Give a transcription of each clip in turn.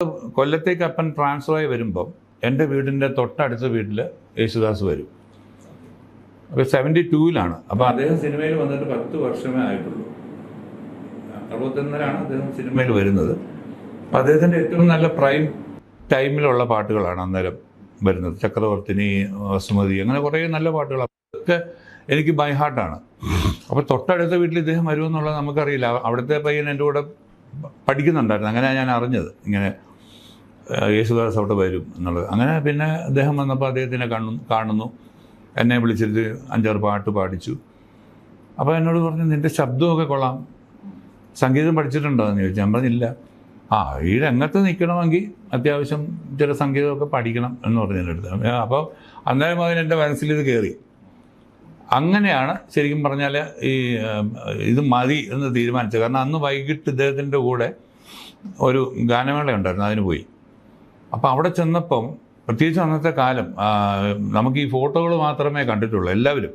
കൊല്ലത്തേക്ക് അപ്പൻ ട്രാൻസ്ഫറായി വരുമ്പം എൻ്റെ വീടിൻ്റെ തൊട്ടടുത്ത വീട്ടിൽ യേശുദാസ് വരും. അപ്പോൾ 72-ലാണ്. അപ്പോൾ അദ്ദേഹം സിനിമയിൽ വന്നിട്ട് 10 വർഷമേ ആയിട്ടുള്ളൂ. 61-ലാണ് അദ്ദേഹം സിനിമയിൽ വരുന്നത്. അപ്പോൾ അദ്ദേഹത്തിൻ്റെ ഏറ്റവും നല്ല പ്രൈം ടൈമിലുള്ള പാട്ടുകളാണ് അന്നേരം വരുന്നത്. ചക്രവർത്തിനി, വസുമതി, അങ്ങനെ കുറേ നല്ല പാട്ടുകൾ. അതൊക്കെ എനിക്ക് ബൈ ഹാർട്ടാണ്. അപ്പോൾ തൊട്ടടുത്ത വീട്ടിൽ ഇദ്ദേഹം വരുമെന്നുള്ളത് നമുക്കറിയില്ല. അവിടുത്തെ പയ്യൻ എൻ്റെ കൂടെ പഠിക്കുന്നുണ്ടായിരുന്നു. അങ്ങനെ ഞാൻ അറിഞ്ഞത് ഇങ്ങനെ യേശുദാസ് അവിടെ വരും എന്നുള്ളത്. അങ്ങനെ പിന്നെ അദ്ദേഹം വന്നപ്പോൾ അദ്ദേഹത്തിനെ കാണുന്നു. എന്നെ വിളിച്ചിട്ട് 5-6 പാട്ട് പാടിച്ചു. അപ്പോൾ എന്നോട് പറഞ്ഞു, നിൻ്റെ ശബ്ദമൊക്കെ കൊള്ളാം, സംഗീതം പഠിച്ചിട്ടുണ്ടോ എന്ന് ചോദിച്ചു. ഞാൻ പറഞ്ഞില്ല. ഈ രംഗത്ത് നിൽക്കണമെങ്കിൽ അത്യാവശ്യം ചില സംഗീതമൊക്കെ പഠിക്കണം എന്ന് പറഞ്ഞു എൻ്റെ അടുത്ത്. അപ്പോൾ അന്നേരം അതിന് എൻ്റെ മനസ്സിൽ ഇത് കയറി. അങ്ങനെയാണ് ശരിക്കും പറഞ്ഞാൽ ഇത് മതി എന്ന് തീരുമാനിച്ചത്. കാരണം അന്ന് വൈകിട്ട് ഇദ്ദേഹത്തിൻ്റെ കൂടെ ഒരു ഗാനമേള ഉണ്ടായിരുന്നു, അതിന് പോയി. അപ്പോൾ അവിടെ ചെന്നപ്പം, പ്രത്യേകിച്ച് അന്നത്തെ കാലം, നമുക്ക് ഈ ഫോട്ടോകൾ മാത്രമേ കണ്ടിട്ടുള്ളൂ എല്ലാവരും,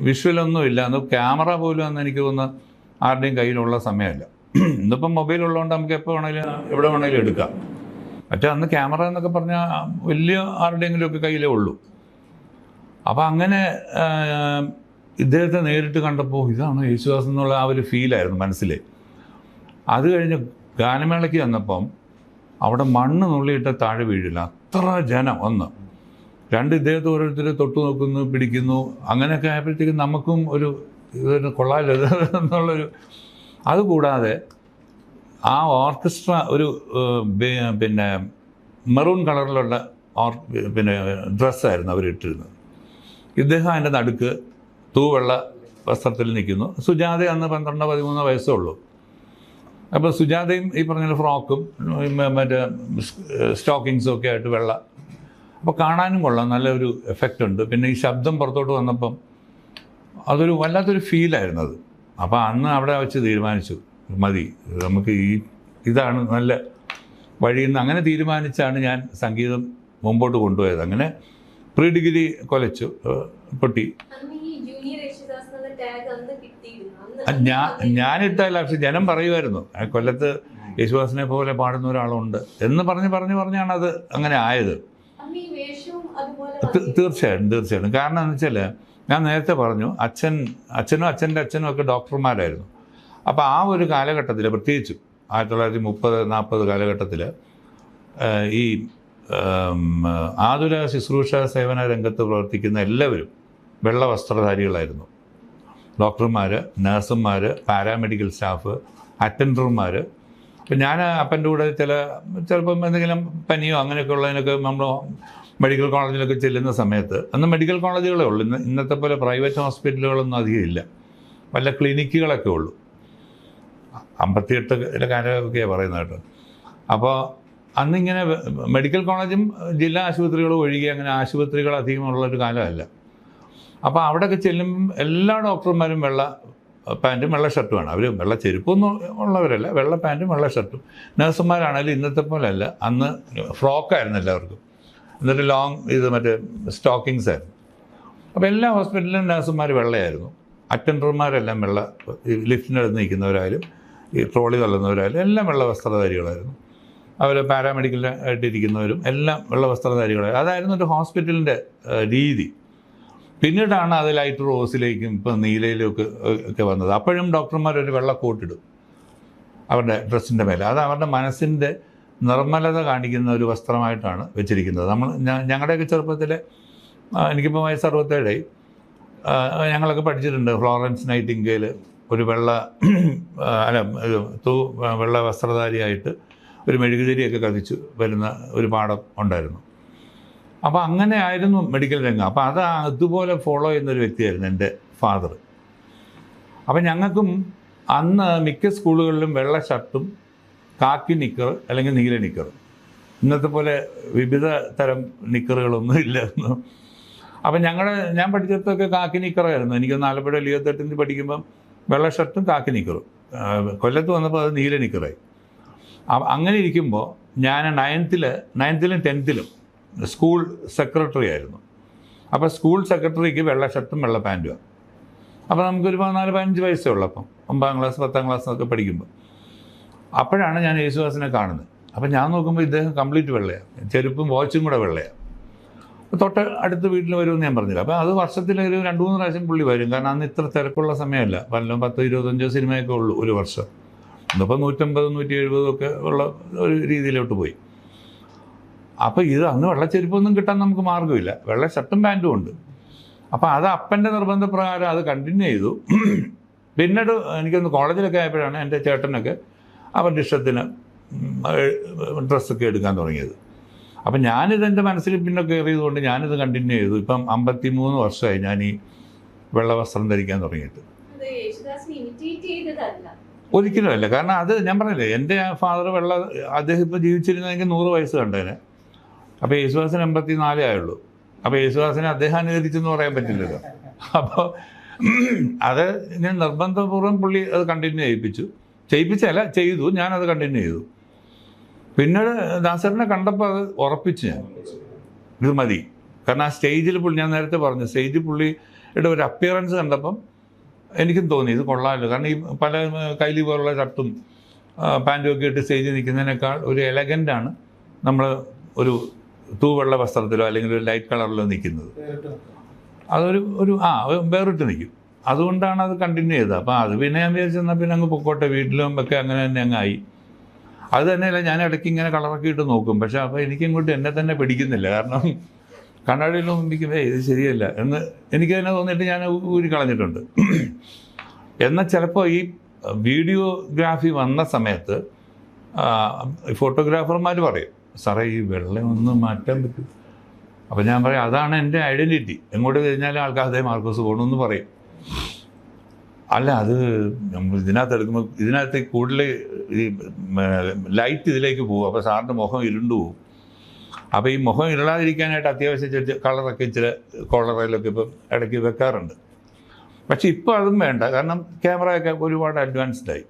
വിഷ്വലൊന്നുമില്ല. അന്ന് ക്യാമറ പോലും അന്ന് എനിക്ക് തോന്നുന്നു ആരുടെയും കയ്യിലുള്ള സമയമല്ല. ഇന്നിപ്പം മൊബൈൽ ഉള്ളതുകൊണ്ട് നമുക്ക് എപ്പോൾ വേണമെങ്കിലും എവിടെ വേണമെങ്കിലും എടുക്കാം. മറ്റേ അന്ന് ക്യാമറ എന്നൊക്കെ പറഞ്ഞാൽ വലിയ ആരുടെയെങ്കിലുമൊക്കെ കയ്യിലേ ഉള്ളൂ. അപ്പോൾ അങ്ങനെ ഇദ്ദേഹത്തെ നേരിട്ട് കണ്ടപ്പോൾ ഇതാണ് യേശുദാസ് എന്നുള്ള ആ ഒരു ഫീലായിരുന്നു മനസ്സിൽ. അത് കഴിഞ്ഞ് ഗാനമേളയ്ക്ക് വന്നപ്പം അവിടെ മണ്ണ് നുള്ളിയിട്ട് താഴെ വീഴില്ല, അത്ര ജനം. 1, 2 ഇദ്ദേഹത്തെ ഓരോരുത്തർ തൊട്ടു നോക്കുന്നു, പിടിക്കുന്നു. അങ്ങനെയൊക്കെ ആയപ്പോഴത്തേക്കും നമുക്കും ഇതൊരു കൊള്ളാലോ എന്നുള്ളൊരു. അതുകൂടാതെ ആ ഓർക്കസ്ട്ര പിന്നെ മെറൂൺ കളറിലുള്ള ഡ്രസ്സായിരുന്നു അവരിട്ടിരുന്നത്. ഇദ്ദേഹം അതിൻ്റെ നടുക്ക് തൂവെള്ള വസ്ത്രത്തിൽ നിൽക്കുന്നു. സുജാത അന്ന് 12-13 വയസ്സേ ഉള്ളൂ. അപ്പോൾ സുജാതയും ഈ പറഞ്ഞ ഫ്രോക്കും മറ്റേ സ്റ്റോക്കിങ്സും ഒക്കെ ആയിട്ട് വെള്ള. അപ്പോൾ കാണാനും കൊള്ളാം, നല്ലൊരു എഫക്റ്റ് ഉണ്ട്. പിന്നെ ഈ ശബ്ദം പുറത്തോട്ട് വന്നപ്പം അതൊരു വല്ലാത്തൊരു ഫീലായിരുന്നു അത്. അപ്പോൾ അന്ന് അവിടെ വെച്ച് തീരുമാനിച്ചു, മതി, നമുക്ക് ഇതാണ് നല്ല വഴിയെന്ന്. അങ്ങനെ തീരുമാനിച്ചാണ് ഞാൻ സംഗീതം മുമ്പോട്ട് കൊണ്ടുപോയത്. അങ്ങനെ പ്രീ ഡിഗ്രി കൊലച്ചു, പൊട്ടി. ഞാനിട്ടല്ല, പക്ഷെ ജനം പറയുമായിരുന്നു കൊല്ലത്ത് യേശുദാസിനെ പോലെ പാടുന്ന ഒരാളുണ്ട് എന്ന് പറഞ്ഞാണ് അത് അങ്ങനെ ആയത്. തീർച്ചയായിട്ടും. കാരണം എന്ന് വെച്ചാൽ ഞാൻ നേരത്തെ പറഞ്ഞു, അച്ഛനും അച്ഛനും ഒക്കെ ഡോക്ടർമാരായിരുന്നു. അപ്പോൾ ആ ഒരു കാലഘട്ടത്തിൽ, പ്രത്യേകിച്ചും 1930-40 കാലഘട്ടത്തിൽ ഈ ആതുര ശുശ്രൂഷ സേവന രംഗത്ത് പ്രവർത്തിക്കുന്ന എല്ലാവരും വെള്ള വസ്ത്രധാരികളായിരുന്നു. ഡോക്ടർമാർ, നഴ്സുമാർ, പാരാമെഡിക്കൽ സ്റ്റാഫ്, അറ്റൻഡർമാർ. അപ്പം ഞാൻ അപ്പൻ്റെ കൂടെ ചിലപ്പം എന്തെങ്കിലും പനിയോ അങ്ങനെയൊക്കെ ഉള്ളതിനൊക്കെ നമ്മൾ മെഡിക്കൽ കോളേജിലൊക്കെ ചെല്ലുന്ന സമയത്ത്, അന്ന് മെഡിക്കൽ കോളേജുകളേ ഉള്ളൂ, ഇന്നത്തെ പോലെ പ്രൈവറ്റ് ഹോസ്പിറ്റലുകളൊന്നും അധികം ഇല്ല, വല്ല ക്ലിനിക്കുകളൊക്കെ ഉള്ളൂ. 58 കാലമൊക്കെയാണ് പറയുന്നത് കേട്ടോ. അപ്പോൾ അന്നിങ്ങനെ മെഡിക്കൽ കോളേജും ജില്ലാ ആശുപത്രികളും ഒഴികെ അങ്ങനെ ആശുപത്രികൾ അധികമുള്ളൊരു കാലമല്ല. അപ്പോൾ അവിടെയൊക്കെ ചെല്ലുമ്പം എല്ലാ ഡോക്ടർമാരും വെള്ള പാൻറ്റും വെള്ള ഷർട്ടുമാണ്. അവർ വെള്ള ചെരുപ്പൊന്നും ഉള്ളവരല്ല, വെള്ള പാൻറ്റും വെള്ള ഷർട്ടും. നഴ്സുമാരാണെങ്കിലും ഇന്നത്തെ പോലെ അല്ല, അന്ന് ഫ്രോക്കായിരുന്നു എല്ലാവർക്കും, എന്നിട്ട് ലോങ് മറ്റേ സ്റ്റോക്കിങ്സ് ആയിരുന്നു. അപ്പോൾ എല്ലാ ഹോസ്പിറ്റലിലും നഴ്സുമാർ വെള്ളയായിരുന്നു. അറ്റൻഡർമാരെല്ലാം വെള്ള, ലിഫ്റ്റിനടുത്ത് നിൽക്കുന്നവരായാലും ഈ ട്രോളി തള്ളുന്നവരായാലും എല്ലാം വെള്ള വസ്ത്രധാരികളായിരുന്നു. അവർ പാരാമെഡിക്കലായിട്ടിരിക്കുന്നവരും എല്ലാം വെള്ള വസ്ത്രധാരികളായിരുന്നു. അതായിരുന്നു ഒരു ഹോസ്പിറ്റലിൻ്റെ രീതി. പിന്നീടാണ് അത് ലൈറ്റ് റോസിലേക്കും ഇപ്പം നീലയിലും ഒക്കെ വന്നത്. അപ്പോഴും ഡോക്ടർമാർ ഒരു വെള്ള കോട്ടിടും അവരുടെ ഡ്രസ്സിൻ്റെ മേലെ. അത് അവരുടെ മനസ്സിൻ്റെ നിർമ്മലത കാണിക്കുന്ന ഒരു വസ്ത്രമായിട്ടാണ് വെച്ചിരിക്കുന്നത്. ഞങ്ങളുടെയൊക്കെ ചെറുപ്പത്തിൽ, എനിക്കിപ്പോൾ വയസ്സ് 67, ഞങ്ങളൊക്കെ പഠിച്ചിട്ടുണ്ട്. ഫ്ലോറൻസ് നൈറ്റിംഗേൽ ഒരു വെള്ള വസ്ത്രധാരിയായിട്ട് ഒരു മെഴുകുതിരിയൊക്കെ കത്തിച്ചു വരുന്ന ഒരു പാഠം ഉണ്ടായിരുന്നു. അപ്പോൾ അങ്ങനെ ആയിരുന്നു മെഡിക്കൽ രംഗം. അപ്പോൾ അതുപോലെ ഫോളോ ചെയ്യുന്നൊരു വ്യക്തിയായിരുന്നു എൻ്റെ ഫാദർ. അപ്പം ഞങ്ങൾക്കും അന്ന് മിക്ക സ്കൂളുകളിലും വെള്ള ഷർട്ടും കാക്കി നിക്കർ അല്ലെങ്കിൽ നീല നിക്കർ. ഇന്നത്തെ പോലെ വിവിധ തരം നിക്കറുകളൊന്നും ഇല്ലായിരുന്നു. അപ്പം ഞാൻ പഠിച്ചിടത്തൊക്കെ കാക്കി നിക്കറായിരുന്നു. എനിക്ക് ആലപ്പുഴ ലിയോത്തട്ടിൽ പഠിക്കുമ്പം വെള്ള ഷർട്ടും കാക്കി നിക്കറും. കൊല്ലത്ത് വന്നപ്പോൾ അത് നീല നിക്കറായി. അങ്ങനെ ഇരിക്കുമ്പോൾ ഞാൻ 9th-ലും 10th-ലും സ്കൂൾ സെക്രട്ടറി ആയിരുന്നു. അപ്പോൾ സ്കൂൾ സെക്രട്ടറിക്ക് വെള്ള ഷർട്ടും വെള്ള പാൻറ്റുമാണ്. അപ്പോൾ നമുക്കൊരു 14-15 വയസ്സേ ഉള്ളൂ. അപ്പം 9ാം ക്ലാസ് 10ാം ക്ലാസ് ഒക്കെ പഠിക്കുമ്പോൾ. അപ്പോഴാണ് ഞാൻ യേശുദാസിനെ കാണുന്നത്. അപ്പം ഞാൻ നോക്കുമ്പോൾ ഇദ്ദേഹം കംപ്ലീറ്റ് വെള്ളയാണ്, ചെരുപ്പും വാച്ചും കൂടെ വെള്ളയാണ്. തൊട്ട് അടുത്ത വീട്ടിൽ വരുമെന്ന് ഞാൻ പറഞ്ഞില്ല. അപ്പോൾ അത് വർഷത്തിലൊരു 2-3 പ്രാവശ്യം പുള്ളി വരും. കാരണം അന്ന് ഇത്ര തിരക്കുള്ള സമയമല്ല, വല്ലതും 10-25 സിനിമയൊക്കെ ഉള്ളൂ ഒരു വർഷം. ഇന്നിപ്പോൾ 150-170 ഒക്കെ ഉള്ള ഒരു രീതിയിലോട്ട് പോയി. അപ്പോൾ ഇത് അന്ന് വെള്ളച്ചെരുപ്പൊന്നും കിട്ടാൻ നമുക്ക് മാർഗ്ഗമില്ല, വെള്ള ഷർട്ടും പാൻറ്റും ഉണ്ട്. അപ്പോൾ അത് അപ്പൻ്റെ നിർബന്ധപ്രകാരം അത് കണ്ടിന്യൂ ചെയ്തു. പിന്നീട് എനിക്കൊന്ന് കോളേജിലൊക്കെ ആയപ്പോഴാണ് എൻ്റെ ചേട്ടനൊക്കെ അവരുടെ ഇഷ്ടത്തിന് ഡ്രസ്സൊക്കെ എടുക്കാൻ തുടങ്ങിയത്. അപ്പം ഞാനിതെൻ്റെ മനസ്സിൽ പിന്നെ കയറിയതുകൊണ്ട് ഞാനിത് കണ്ടിന്യൂ ചെയ്തു. ഇപ്പം 53 വർഷമായി ഞാൻ ഈ വെള്ള വസ്ത്രം ധരിക്കാൻ തുടങ്ങിയിട്ട്. ഒരിക്കലും അല്ല. കാരണം അത് ഞാൻ പറഞ്ഞില്ലേ, എൻ്റെ ഫാദർ അദ്ദേഹം ഇപ്പോൾ ജീവിച്ചിരുന്നെങ്കിൽ 100 വയസ്സ് കണ്ടേനെ. അപ്പോൾ യേശുദാസിന് 84 ആയുള്ളൂ. അപ്പോൾ യേശുദാസിനെ അദ്ദേഹം അനുകരിച്ചെന്ന് പറയാൻ പറ്റില്ലല്ലോ. അപ്പോൾ അത് ഞാൻ നിർബന്ധപൂർവ്വം പുള്ളി അത് കണ്ടിന്യൂ ചെയ്യിപ്പിച്ചല്ല ചെയ്തു, ഞാനത് കണ്ടിന്യൂ ചെയ്തു. പിന്നീട് ദാസേട്ടനെ കണ്ടപ്പോൾ അത് ഉറപ്പിച്ച് ഞാൻ ഇത് മതി. കാരണം ആ സ്റ്റേജിൽ പുള്ളി, ഞാൻ നേരത്തെ പറഞ്ഞു, സ്റ്റേജിൽ പുള്ളിയുടെ ഒരു അപ്പിയറൻസ് കണ്ടപ്പം എനിക്കും തോന്നി ഇത് കൊള്ളാമല്ലോ. കാരണം ഈ പല കൈലി പോലുള്ള ഷർട്ടും പാൻറ്റും ഒക്കെ ഇട്ട് സ്റ്റേജിൽ നിൽക്കുന്നതിനേക്കാൾ ഒരു എലഗൻ്റാണ് നമ്മൾ ഒരു തൂവെള്ള വസ്ത്രത്തിലോ അല്ലെങ്കിൽ ഒരു ലൈറ്റ് കളറിലോ നിൽക്കുന്നത്. അതൊരു വേറിട്ട് നിൽക്കും. അതുകൊണ്ടാണ് അത് കണ്ടിന്യൂ ചെയ്തത്. അപ്പോൾ അത് പിന്നെ ഞാൻ വിചാരിച്ചെന്നാൽ പിന്നെ അങ്ങ് പൊക്കോട്ടെ, വീട്ടിലും ഒക്കെ അങ്ങനെ തന്നെ അങ്ങായി. അത് തന്നെയല്ല, ഞാൻ ഇടയ്ക്ക് ഇങ്ങനെ കളറൊക്കെ ഇട്ട് നോക്കും. പക്ഷേ അപ്പോൾ എനിക്കിങ്ങോട്ട് എന്നെ തന്നെ പിടിക്കുന്നില്ല. കാരണം കണ്ണാടിയിൽ നോക്കുമ്പോൾ ഇത് ശരിയല്ല എന്ന് എനിക്ക് തന്നെ തോന്നിയിട്ട് ഞാൻ ഊരി കളഞ്ഞിട്ടുണ്ട്. എന്നാൽ ചിലപ്പോൾ ഈ വീഡിയോഗ്രാഫി വന്ന സമയത്ത് ഫോട്ടോഗ്രാഫർമാർ പറയും, സാറേ ഈ വെള്ളം ഒന്ന് മാറ്റാൻ പറ്റും. അപ്പോൾ ഞാൻ പറയും അതാണ് എൻ്റെ ഐഡൻറ്റിറ്റി, എങ്ങോട്ട് കഴിഞ്ഞാലും ആൾക്കാർ അതേ മാർക്കോസ് പോകണമെന്ന് പറയും. അല്ല, അത് നമ്മൾ ഇതിനകത്ത് എടുക്കുമ്പോൾ ഇതിനകത്ത് കൂടുതൽ ഈ ലൈറ്റ് ഇതിലേക്ക് പോകും. അപ്പോൾ സാറിൻ്റെ മുഖം ഇരുണ്ടു പോകും. അപ്പോൾ ഈ മുഖം ഇരുളാതിരിക്കാനായിട്ട് അത്യാവശ്യം കളറൊക്കെ ഇച്ചിരി കോളറയിലൊക്കെ ഇപ്പം ഇടയ്ക്ക് വെക്കാറുണ്ട്. പക്ഷെ ഇപ്പോൾ അതും വേണ്ട, കാരണം ക്യാമറയൊക്കെ ഒരുപാട് അഡ്വാൻസ്ഡായി.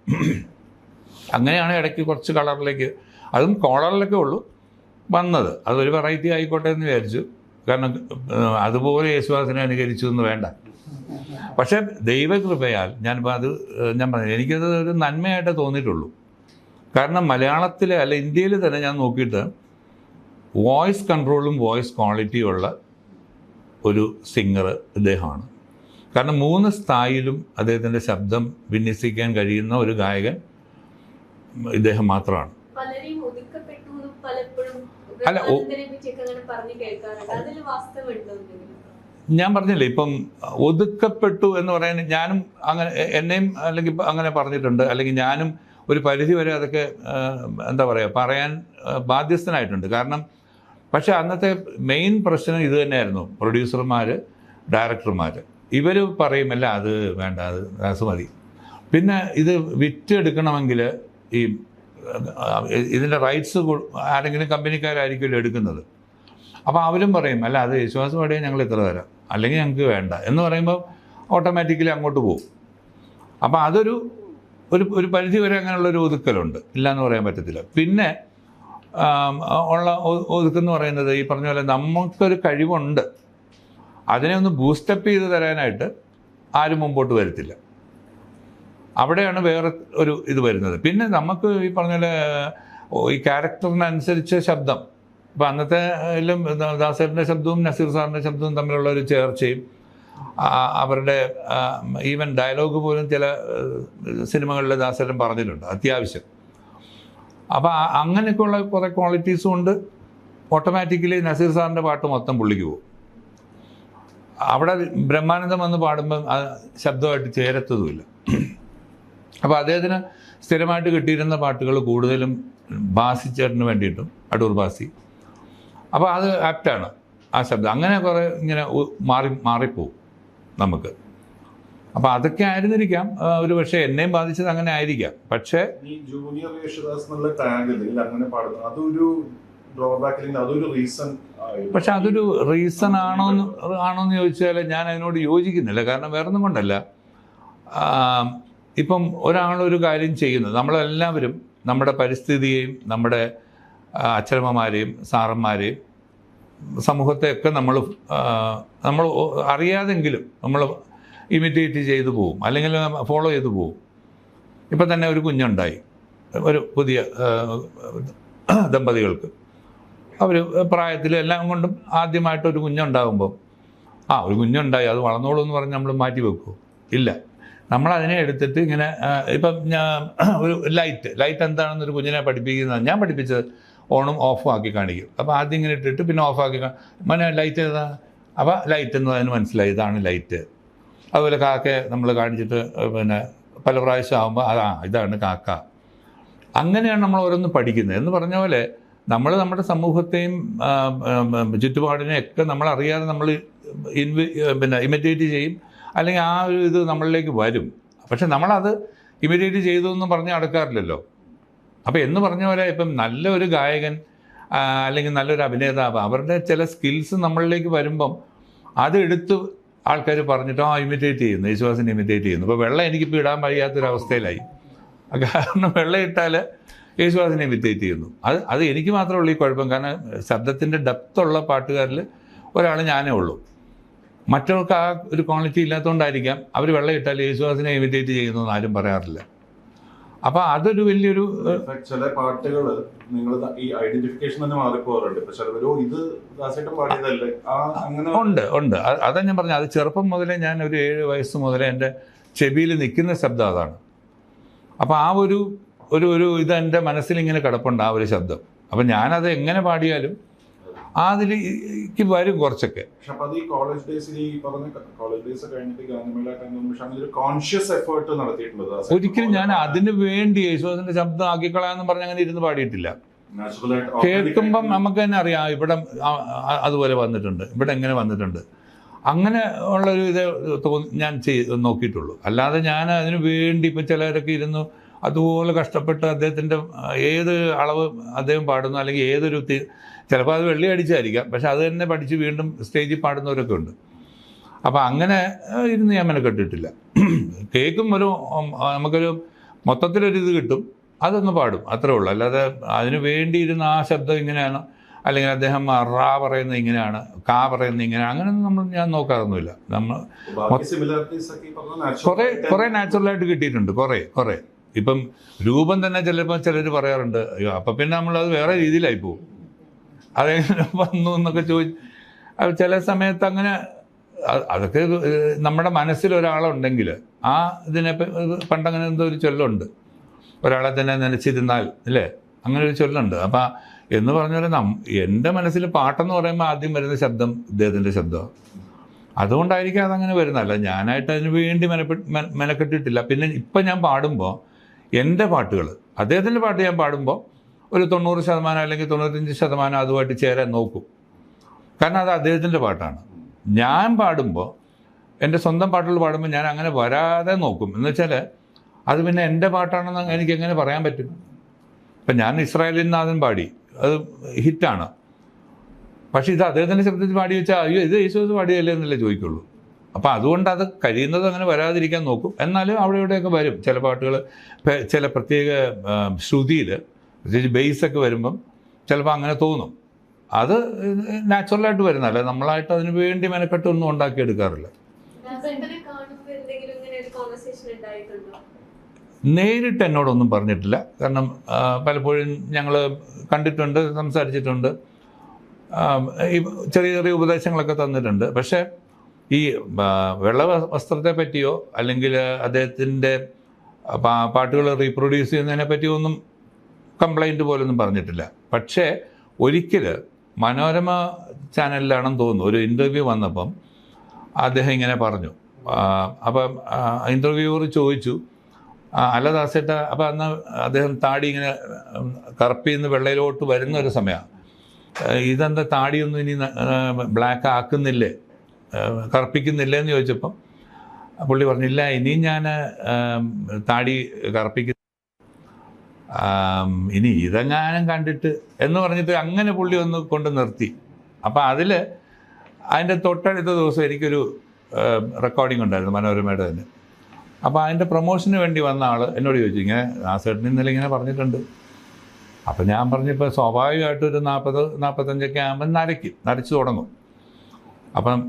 അങ്ങനെയാണ് ഇടയ്ക്ക് കുറച്ച് കളറിലേക്ക്, അതും കോളറിലൊക്കെ ഉള്ളൂ വന്നത്. അതൊരു വെറൈറ്റി ആയിക്കോട്ടെ എന്ന് വിചാരിച്ചു. കാരണം അതുപോലെ യേശുദാസിനെ അനുകരിച്ചു എന്ന് വേണ്ട. പക്ഷേ ദൈവകൃപയാൽ ഞാൻ പറഞ്ഞു, എനിക്കത് ഒരു നന്മയായിട്ടേ തോന്നിയിട്ടുള്ളൂ. കാരണം മലയാളത്തിലെ അല്ല ഇന്ത്യയിൽ തന്നെ ഞാൻ നോക്കിയിട്ട് വോയിസ് കൺട്രോളും വോയിസ് ക്വാളിറ്റിയും ഉള്ള ഒരു സിംഗർ ഇദ്ദേഹമാണ്. കാരണം 3 സ്ഥായിലും അദ്ദേഹത്തിൻ്റെ ശബ്ദം വിന്യസിക്കാൻ കഴിയുന്ന ഒരു ഗായകൻ ഇദ്ദേഹം മാത്രമാണ്. അല്ല, ഞാൻ പറഞ്ഞില്ലേ ഇപ്പം ഒതുക്കപ്പെട്ടു എന്ന് പറയാൻ ഞാനും അങ്ങനെ എന്നെയും അല്ലെങ്കിൽ അങ്ങനെ പറഞ്ഞിട്ടുണ്ട്. അല്ലെങ്കിൽ ഞാനും ഒരു പരിധി വരെ അതൊക്കെ എന്താ പറയുക പറയാൻ ബാധ്യസ്ഥനായിട്ടുണ്ട്. കാരണം പക്ഷേ അന്നത്തെ മെയിൻ പ്രശ്നം ഇത് തന്നെയായിരുന്നു. പ്രൊഡ്യൂസർമാർ, ഡയറക്ടർമാർ ഇവർ പറയുമല്ല അത് വേണ്ട, അത് മതി. പിന്നെ ഇത് വിറ്റെടുക്കണമെങ്കിൽ ഈ ഇതിൻ്റെ റൈറ്റ്സ് ആരെങ്കിലും കമ്പനിക്കാരായിരിക്കുമല്ലോ എടുക്കുന്നത്. അപ്പോൾ അവരും പറയും അല്ല അത് യേശുദാസ് പാടിയാൽ ഞങ്ങൾ ഇത്ര തരാം, അല്ലെങ്കിൽ ഞങ്ങൾക്ക് വേണ്ട എന്ന് പറയുമ്പോൾ ഓട്ടോമാറ്റിക്കലി അങ്ങോട്ട് പോകും. അപ്പോൾ അതൊരു ഒരു പരിധി വരെ അങ്ങനെയുള്ളൊരു ഒതുക്കലുണ്ട്, ഇല്ലയെന്ന് പറയാൻ പറ്റത്തില്ല. പിന്നെ ഉള്ള ഒതുക്കെന്ന് പറയുന്നത് ഈ പറഞ്ഞ പോലെ നമുക്കൊരു കഴിവുണ്ട്, അതിനെ ഒന്ന് ബൂസ്റ്റപ്പ് ചെയ്ത് തരാനായിട്ട് ആരും മുമ്പോട്ട് വരത്തില്ല. അവിടെയാണ് വേറെ ഒരു ഇത് വരുന്നത്. പിന്നെ നമുക്ക് ഈ പറഞ്ഞ പോലെ ഈ ക്യാരക്ടറിനനുസരിച്ച് ശബ്ദം, ഇപ്പോൾ അന്നത്തെ എല്ലാം ദാസേട്ടൻ്റെ ശബ്ദവും നസീർ സാറിൻ്റെ ശബ്ദവും തമ്മിലുള്ള ഒരു ചേർച്ചയും അവരുടെ ഈവൻ ഡയലോഗ് പോലും ചില സിനിമകളിൽ ദാസേട്ടൻ പറഞ്ഞിട്ടുണ്ട് അത്യാവശ്യം. അപ്പോൾ അങ്ങനെയൊക്കെയുള്ള കുറേ ക്വാളിറ്റീസും ഉണ്ട്. ഓട്ടോമാറ്റിക്കലി നസീർ സാറിൻ്റെ പാട്ട് മൊത്തം പുള്ളിക്ക് പോകും. അവിടെ ബ്രഹ്മാനന്ദം വന്ന് പാടുമ്പം ശബ്ദമായിട്ട് ചേരത്തതുമില്ല. അപ്പോൾ അദ്ദേഹത്തിന് സ്ഥിരമായിട്ട് കിട്ടിയിരുന്ന പാട്ടുകൾ കൂടുതലും ബാസിച്ചേട്ടന് വേണ്ടിയിട്ടും, അടൂർ ബാസി. അപ്പോൾ അത് ആപ്റ്റാണ് ആ ശബ്ദം. അങ്ങനെ കുറേ ഇങ്ങനെ മാറിപ്പോവും നമുക്ക്. അപ്പോൾ അതൊക്കെ ആയിരുന്നിരിക്കാം ഒരു പക്ഷേ എന്നെയും ബാധിച്ചത് അങ്ങനെ ആയിരിക്കാം. പക്ഷേ ഈ ജൂനിയർ യേശുദാസ് എന്നുള്ള ടാഗിൽ അങ്ങനെ പാടുന്നത് അതൊരു അതൊരു റീസൺ. പക്ഷെ അതൊരു റീസൺ ആണോന്ന് ചോദിച്ചാൽ ഞാൻ അതിനോട് യോജിക്കുന്നില്ല. കാരണം വേറൊന്നും കൊണ്ടല്ല. ഇപ്പം ഒരാളൊരു കാര്യം ചെയ്യുന്നത്, നമ്മളെല്ലാവരും നമ്മുടെ പരിസ്ഥിതിയെയും നമ്മുടെ അച്ഛനമ്മമാരെയും സാറന്മാരെയും സമൂഹത്തെയൊക്കെ നമ്മൾ അറിയാതെങ്കിലും നമ്മൾ ഇമിറ്റേറ്റ് ചെയ്തു പോവും, അല്ലെങ്കിൽ ഫോളോ ചെയ്തു പോവും. ഇപ്പം തന്നെ ഒരു കുഞ്ഞുണ്ടായി, ഒരു പുതിയ ദമ്പതികൾക്ക്. അവർ പ്രായത്തിൽ എല്ലാം കൊണ്ടും ആദ്യമായിട്ടൊരു കുഞ്ഞുണ്ടാകുമ്പോൾ ഒരു കുഞ്ഞുണ്ടായി അത് വളർന്നോളൂ എന്ന് പറഞ്ഞ് നമ്മൾ മാറ്റി വെക്കുമോ? ഇല്ല. നമ്മളതിനെ എടുത്തിട്ട് ഇങ്ങനെ ഇപ്പം ഒരു ലൈറ്റ് എന്താണെന്നൊരു കുഞ്ഞിനെ പഠിപ്പിക്കുന്നത് ഞാൻ പഠിപ്പിച്ചത് ഓണും ഓഫും ആക്കി കാണിക്കും. അപ്പോൾ ആദ്യം ഇങ്ങനെ ഇട്ടിട്ട് പിന്നെ ഓഫാക്കി മോനെ ലൈറ്റ് ഏതാ? അപ്പോൾ ലൈറ്റ് എന്ന് അതിന് മനസ്സിലായി ഇതാണ് ലൈറ്റ്. അതുപോലെ കാക്കയെ നമ്മൾ കാണിച്ചിട്ട് പിന്നെ പല പ്രാവശ്യം ആകുമ്പോൾ ഇതാണ് കാക്ക. അങ്ങനെയാണ് നമ്മൾ ഓരോന്ന് പഠിക്കുന്നത്. എന്ന് പറഞ്ഞ പോലെ നമ്മൾ നമ്മുടെ സമൂഹത്തെയും ചുറ്റുപാടിനെയൊക്കെ നമ്മളറിയാതെ നമ്മൾ ഇമിറ്റേറ്റ് ചെയ്യും, അല്ലെങ്കിൽ ആ ഒരു ഇത് നമ്മളിലേക്ക് വരും. പക്ഷെ നമ്മളത് ഇമിറ്റേറ്റ് ചെയ്തു എന്ന് പറഞ്ഞ് നടക്കാറില്ലല്ലോ. അപ്പോൾ എന്ന് പറഞ്ഞ പോലെ ഇപ്പം നല്ലൊരു ഗായകൻ അല്ലെങ്കിൽ നല്ലൊരു അഭിനേതാവ് അവരുടെ ചില സ്കിൽസ് നമ്മളിലേക്ക് വരുമ്പം അതെടുത്ത് ആൾക്കാർ പറഞ്ഞിട്ട് ഇമിറ്റേറ്റ് ചെയ്യുന്നു, യേശുദാസിനെ ഇമിറ്റേറ്റ് ചെയ്യുന്നു. ഇപ്പോൾ വെള്ളം എനിക്കിപ്പോൾ ഇടാൻ വയ്യാത്തൊരവസ്ഥയിലായി. കാരണം വെള്ളം ഇട്ടാൽ യേശുദാസിനെ ഇമിറ്റേറ്റ് ചെയ്യുന്നു. അത് എനിക്ക് മാത്രമേ ഉള്ളൂ ഈ കുഴപ്പം. കാരണം ശബ്ദത്തിൻ്റെ ഡെപ്തുള്ള പാട്ടുകാരിൽ ഒരാൾ ഞാനേ ഉള്ളൂ. മറ്റവർക്ക് ആ ഒരു ക്വാളിറ്റി ഇല്ലാത്തതുകൊണ്ടായിരിക്കാം അവർ വെള്ളം ഇട്ടാൽ യേശുദാസിനെ ഇമിറ്റേറ്റ് ചെയ്യുന്നു എന്ന് ആരും പറയാറില്ല. അപ്പോൾ അതൊരു വലിയൊരു ചില പാട്ടുകൾ നിങ്ങൾ ഈ ഐഡന്റിഫിക്കേഷൻ തന്നെ മാറിപ്പോറുണ്ട്. ഇത് പാടിയതല്ലേ അങ്ങനെ ഉണ്ട്. അതാ ഞാൻ പറഞ്ഞു. അത് ചെറുപ്പം മുതലേ ഞാൻ ഒരു 7 വയസ്സ് മുതലേ എൻ്റെ ചെവിയിൽ നിൽക്കുന്ന ശബ്ദം അതാണ്. അപ്പോൾ ആ ഒരു ഇത് മനസ്സിലിങ്ങനെ കിടപ്പുണ്ട്, ആ ഒരു ശബ്ദം. അപ്പം ഞാനത് എങ്ങനെ പാടിയാലും അതിലേക്ക് വരും കുറച്ചൊക്കെ. കോളേജ് ഡേയ്സ് കോൺഷ്യസ് എഫേർട്ട് നടത്തിയിട്ടുണ്ട്. ഒരിക്കലും ഞാൻ അതിന് വേണ്ടി യേശുദാസിന്റെ ശബ്ദം ആക്കിക്കളയാന്ന് പറഞ്ഞ് അങ്ങനെ ഇരുന്ന് പാടിയിട്ടില്ല. കേൾക്കുമ്പം നമുക്ക് തന്നെ അറിയാം ഇവിടെ അതുപോലെ വന്നിട്ടുണ്ട്, ഇവിടെ എങ്ങനെ വന്നിട്ടുണ്ട്, അങ്ങനെ ഉള്ളൊരു ഇത് ഞാൻ നോക്കിയിട്ടുള്ളൂ. അല്ലാതെ ഞാൻ അതിന് വേണ്ടി ഇപ്പം ചിലരൊക്കെ ഇരുന്നു അതുപോലെ കഷ്ടപ്പെട്ട് അദ്ദേഹത്തിൻ്റെ ഏത് അളവ് അദ്ദേഹം പാടുന്നു, അല്ലെങ്കിൽ ഏതൊരു ചിലപ്പോൾ അത് വെള്ളി അടിച്ചായിരിക്കാം, പക്ഷെ അത് തന്നെ പഠിച്ച് വീണ്ടും സ്റ്റേജിൽ പാടുന്നവരൊക്കെ ഉണ്ട്. അപ്പോൾ അങ്ങനെ ഇരുന്ന് ഞാൻ മെനക്കെട്ടിട്ടില്ല. കേൾക്കും നമുക്കൊരു മൊത്തത്തിലൊരിത് കിട്ടും, അതൊന്ന് പാടും, അത്രേ ഉള്ളൂ. അല്ലാതെ അതിന് വേണ്ടി ഇരുന്ന് ആ ശബ്ദം ഇങ്ങനെയാണ്, അല്ലെങ്കിൽ അദ്ദേഹം റാ പറയുന്നത് ഇങ്ങനെയാണ്, കാ പറയുന്നത് ഇങ്ങനെയാണ്, അങ്ങനെയൊന്നും ഞാൻ നോക്കാറൊന്നുമില്ല. നമ്മൾ കുറേ നാച്ചുറലായിട്ട് കിട്ടിയിട്ടുണ്ട്. കുറേ ഇപ്പം രൂപം തന്നെ ചിലപ്പോൾ ചിലർ പറയാറുണ്ട്, അപ്പം പിന്നെ നമ്മളത് വേറെ രീതിയിലായി പോകും, അതെങ്ങനെ വന്നു എന്നൊക്കെ ചില സമയത്ത് അങ്ങനെ. അതൊക്കെ നമ്മുടെ മനസ്സിലൊരാളുണ്ടെങ്കിൽ ഇതിനെ പണ്ടങ്ങനെ എന്തോ ഒരു ചൊല്ലുണ്ട്, ഒരാളെ തന്നെ നനച്ചിരുന്നാൽ അല്ലേ, അങ്ങനെ ഒരു ചൊല്ലുണ്ട്. അപ്പം എന്ന് പറഞ്ഞാൽ എൻ്റെ മനസ്സിൽ പാട്ടെന്ന് പറയുമ്പോൾ ആദ്യം വരുന്ന ശബ്ദം ഇദ്ദേഹത്തിൻ്റെ ശബ്ദമാണ്. അതുകൊണ്ടായിരിക്കും അതങ്ങനെ വരുന്നതല്ല, ഞാനായിട്ട് അതിന് വേണ്ടി മെനക്കെട്ടിട്ടില്ല. പിന്നെ ഇപ്പം ഞാൻ പാടുമ്പോൾ എൻ്റെ പാട്ടുകൾ, അദ്ദേഹത്തിൻ്റെ പാട്ട് ഞാൻ പാടുമ്പോൾ ഒരു 90% അല്ലെങ്കിൽ 95% അതുമായിട്ട് ചേരാൻ നോക്കും. കാരണം അത് അദ്ദേഹത്തിൻ്റെ പാട്ടാണ്. ഞാൻ പാടുമ്പോൾ എൻ്റെ സ്വന്തം പാട്ടുകൾ പാടുമ്പോൾ ഞാൻ അങ്ങനെ വരാതെ നോക്കും. എന്ന് വെച്ചാൽ അത് പിന്നെ എൻ്റെ പാട്ടാണെന്ന് എനിക്കെങ്ങനെ പറയാൻ പറ്റും? ഇപ്പം ഞാൻ ഇസ്രായേലിൻ നാഥൻ പാടി, അത് ഹിറ്റാണ്. പക്ഷേ ഇത് അദ്ദേഹത്തിൻ്റെ ശബ്ദത്തിൽ പാടി വെച്ചാൽ അയ്യോ ഇത് യേശുദാസ് പാടിയല്ലേ എന്നല്ലേ ചോദിക്കുള്ളൂ. അപ്പോൾ അതുകൊണ്ട് അത് കഴിയുന്നത് അങ്ങനെ വരാതിരിക്കാൻ നോക്കും. എന്നാലും അവിടെ ഇവിടെയൊക്കെ വരും ചില പാട്ടുകൾ, ചില പ്രത്യേക ശ്രുതിയിൽ, പ്രത്യേകിച്ച് ബേസൊക്കെ വരുമ്പം ചിലപ്പോൾ അങ്ങനെ തോന്നും. അത് നാച്ചുറലായിട്ട് വരുന്നതല്ല, നമ്മളായിട്ട് അതിന് വേണ്ടി മെനക്കെട്ടൊന്നും ഉണ്ടാക്കിയെടുക്കാറില്ല. നേരിട്ട് എന്നോടൊന്നും പറഞ്ഞിട്ടില്ല. കാരണം പലപ്പോഴും ഞങ്ങൾ കണ്ടിട്ടുണ്ട്, സംസാരിച്ചിട്ടുണ്ട്, ചെറിയ ചെറിയ ഉപദേശങ്ങളൊക്കെ തന്നിട്ടുണ്ട്. പക്ഷേ ഈ വെള്ള വസ്ത്രത്തെ പറ്റിയോ അല്ലെങ്കിൽ അദ്ദേഹത്തിൻ്റെ പാട്ടുകൾ റീപ്രൊഡ്യൂസ് ചെയ്യുന്നതിനെ പറ്റിയോ ഒന്നും കംപ്ലൈൻറ്റ് പോലൊന്നും പറഞ്ഞിട്ടില്ല. പക്ഷേ ഒരിക്കൽ മനോരമ ചാനലിലാണെന്ന് തോന്നുന്നു ഒരു ഇൻ്റർവ്യൂ വന്നപ്പം അദ്ദേഹം ഇങ്ങനെ പറഞ്ഞു. അപ്പം ഇൻ്റർവ്യൂവർ ചോദിച്ചു, അല്ല ദാസേട്ട, അപ്പം അന്ന് അദ്ദേഹം താടി ഇങ്ങനെ കറുപ്പിൽ നിന്ന് വെള്ളയിലോട്ട് വരുന്ന ഒരു സമയമാണ്, ഇതെന്താ താടിയൊന്നും ഇനി ബ്ലാക്ക് ആക്കുന്നില്ലേ, കറുപ്പിക്കുന്നില്ലേ എന്ന് ചോദിച്ചപ്പം പുള്ളി പറഞ്ഞില്ല, ഇനിയും ഞാൻ താടി കറുപ്പിക്കുന്നു, ഇനി ഇതെങ്ങാനും കണ്ടിട്ട് എന്ന് പറഞ്ഞിട്ട് അങ്ങനെ പുള്ളി ഒന്ന് കൊണ്ട് നിർത്തി. അപ്പം അതിൻ്റെ തൊട്ടടുത്ത ദിവസം എനിക്കൊരു റെക്കോർഡിംഗ് ഉണ്ടായിരുന്നു മനോരമയുടെ തന്നെ. അപ്പോൾ അതിൻ്റെ പ്രൊമോഷന് വേണ്ടി വന്ന ആൾ എന്നോട് ചോദിച്ചു, ഇങ്ങനെ ദാസേട്ടൻ ഇന്നലെ ഇങ്ങനെ പറഞ്ഞിട്ടുണ്ട്. അപ്പം ഞാൻ പറഞ്ഞപ്പോൾ സ്വാഭാവികമായിട്ടൊരു 40-45 ആകുമ്പോൾ നരച്ചു തുടങ്ങും. അപ്പം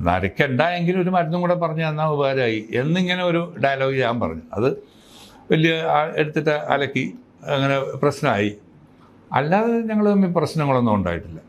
നരയ്ക്കണ്ട എങ്കിലും ഒരു മരുന്നും കൂടെ പറഞ്ഞു തന്നാൽ ഉപകാരമായി എന്നിങ്ങനെ ഒരു ഡയലോഗ് ഞാൻ പറഞ്ഞു. അത് വലിയ എടുത്തിട്ട് അലക്കി അങ്ങനെ പ്രശ്നമായി. അല്ലാതെ ഞങ്ങൾ തമ്മിൽ പ്രശ്നങ്ങളൊന്നും ഉണ്ടായിട്ടില്ല.